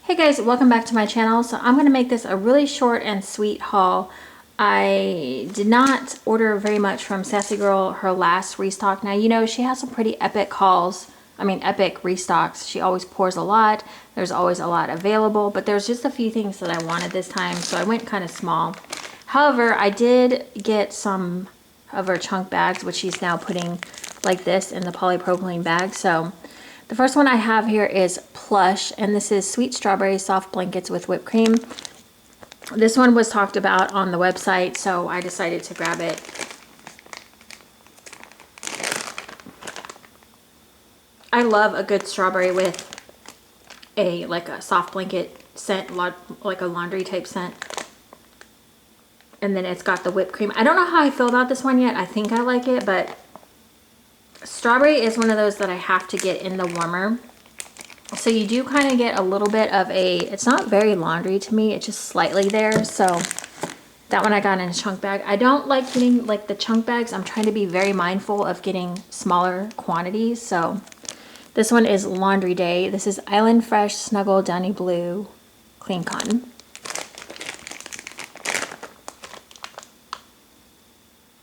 Hey guys, welcome back to my channel. So I'm going to make this a really short and sweet haul. I did not order very much from Sassy Girl, her last restock. Now, you know, she has some pretty epic hauls. Epic restocks. She always pours a lot. There's always a lot available, but there's just a few things that I wanted this time, so I went kind of small. However, I did get some of her chunk bags, which she's now putting like this in the polypropylene bag. So the first one I have here is Plush, and this is Sweet Strawberry Soft Blankets with Whipped Cream. This one was talked about on the website, so I decided to grab it. I love a good strawberry with like a soft blanket scent, like a laundry type scent. And then it's got the whipped cream. I don't know how I feel about this one yet. I think I like it, but strawberry is one of those that I have to get in the warmer. So you do kind of get a little bit of it's not very laundry to me. It's just slightly there. So that one I got in a chunk bag. I don't like getting like the chunk bags. I'm trying to be very mindful of getting smaller quantities. So this one is Laundry Day. This is Island Fresh Snuggle Downy Blue Clean Cotton.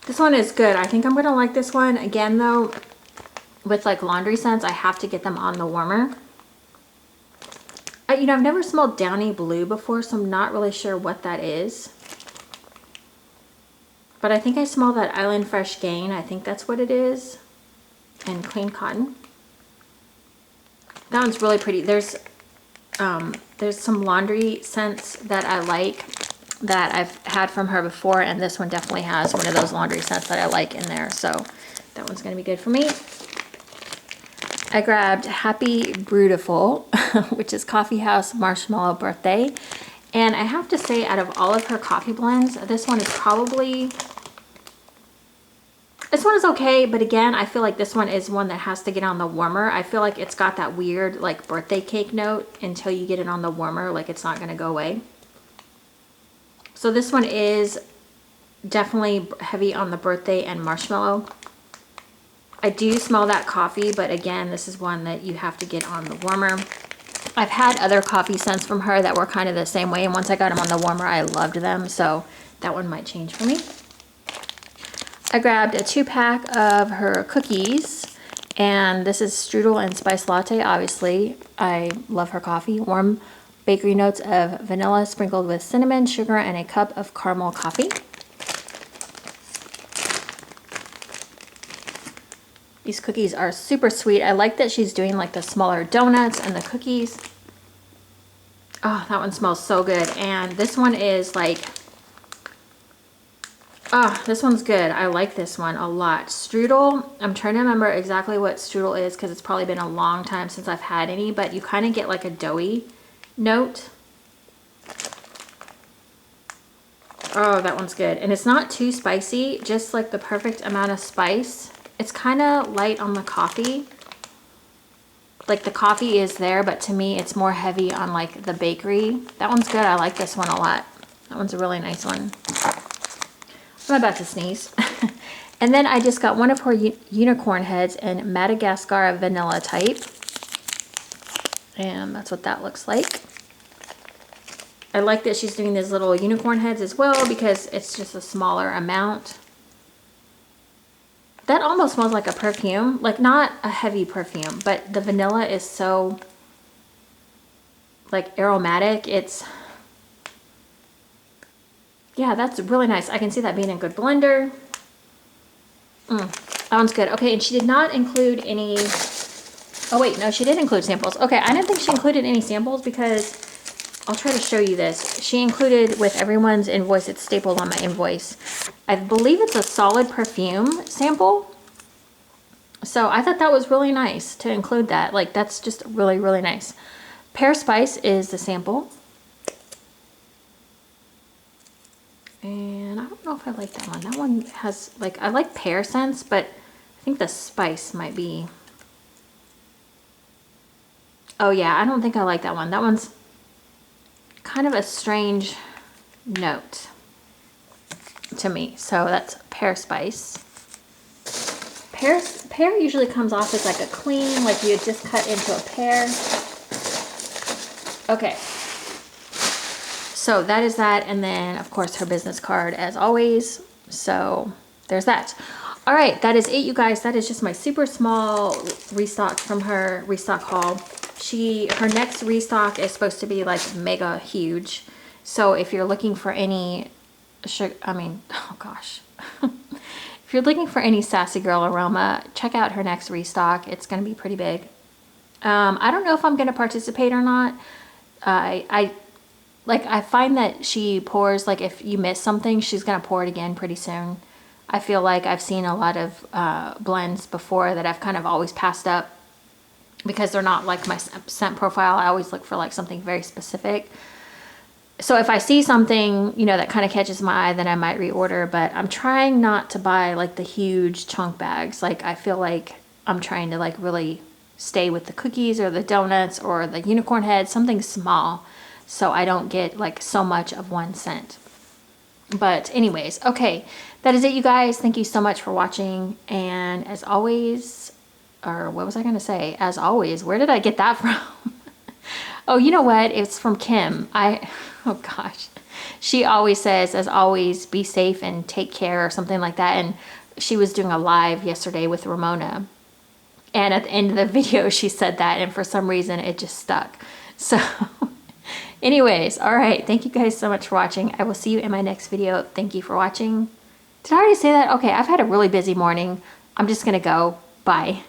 This one is good. I think I'm going to like this one. Again, though, with like laundry scents, I have to get them on the warmer. You know, I've never smelled Downy Blue before, so I'm not really sure what that is. But I think I smell that Island Fresh Gain. I think that's what it is. And Clean Cotton. That one's really pretty. There's some laundry scents that I like that I've had from her before, and this one definitely has one of those laundry scents that I like in there, so that one's going to be good for me. I grabbed Happy Brewtiful, which is Coffee House Marshmallow Birthday, and I have to say, out of all of her coffee blends, this one is okay, but again, I feel like this one is one that has to get on the warmer. I feel like it's got that weird like birthday cake note until you get it on the warmer, like it's not going to go away. So this one is definitely heavy on the birthday and marshmallow. I do smell that coffee, but again, this is one that you have to get on the warmer. I've had other coffee scents from her that were kind of the same way, and once I got them on the warmer, I loved them, so that one might change for me. I grabbed a 2-pack of her cookies, and this is Strudel and Spice Latte, obviously. I love her coffee. Warm bakery notes of vanilla sprinkled with cinnamon, sugar, and a cup of caramel coffee. These cookies are super sweet. I like that she's doing like the smaller donuts and the cookies. Oh, that one smells so good. And this one is like, oh, this one's good. I like this one a lot. Strudel, I'm trying to remember exactly what Strudel is because it's probably been a long time since I've had any, but you kind of get like a doughy note. Oh, that one's good. And it's not too spicy, just like the perfect amount of spice. It's kind of light on the coffee. Like the coffee is there, but to me it's more heavy on like the bakery. That one's good. I like this one a lot. That one's a really nice one. I'm about to sneeze. And then I just got one of her unicorn heads in Madagascar vanilla type. And that's what that looks like. I like that she's doing these little unicorn heads as well because it's just a smaller amount. That almost smells like a perfume. Like not a heavy perfume, but the vanilla is so like aromatic. Yeah, that's really nice. I can see that being a good blender. That one's good. Okay, and she did not include any... Oh wait, no, she did include samples. Okay, I didn't think she included any samples because I'll try to show you this. She included with everyone's invoice, it's stapled on my invoice. I believe it's a solid perfume sample. So I thought that was really nice to include that. Like that's just really, really nice. Pear Spice is the sample. And I don't know if I like that one. That one has like, I like pear scents, but I think the spice might be... Oh yeah, I don't think I like that one. That one's kind of a strange note to me. So that's Pear Spice. Pear usually comes off as like a clean, like you just cut into a pear. Okay. So that is that. And then of course her business card as always. So there's that. All right, that is it, you guys. That is just my super small restock from her restock haul. Her next restock is supposed to be like mega huge. So if you're looking for any, oh gosh. If you're looking for any Sassy Girl Aroma, check out her next restock. It's going to be pretty big. I don't know if I'm going to participate or not. I find that she pours, like if you miss something, she's going to pour it again pretty soon. I feel like I've seen a lot of blends before that I've kind of always passed up because they're not like my scent profile. I always look for like something very specific. So if I see something, you know, that kind of catches my eye, then I might reorder, but I'm trying not to buy like the huge chunk bags. Like I feel like I'm trying to like really stay with the cookies or the donuts or the unicorn head, something small, so I don't get like so much of one scent. But anyways, okay, that is it, you guys. Thank you so much for watching. And as always, or what was I going to say? As always, where did I get that from? Oh, you know what? It's from Kim. Oh gosh. She always says, as always, be safe and take care or something like that. And she was doing a live yesterday with Ramona. And at the end of the video, she said that. And for some reason, it just stuck. So anyways, all right. Thank you guys so much for watching. I will see you in my next video. Thank you for watching. Did I already say that? Okay, I've had a really busy morning. I'm just going to go. Bye.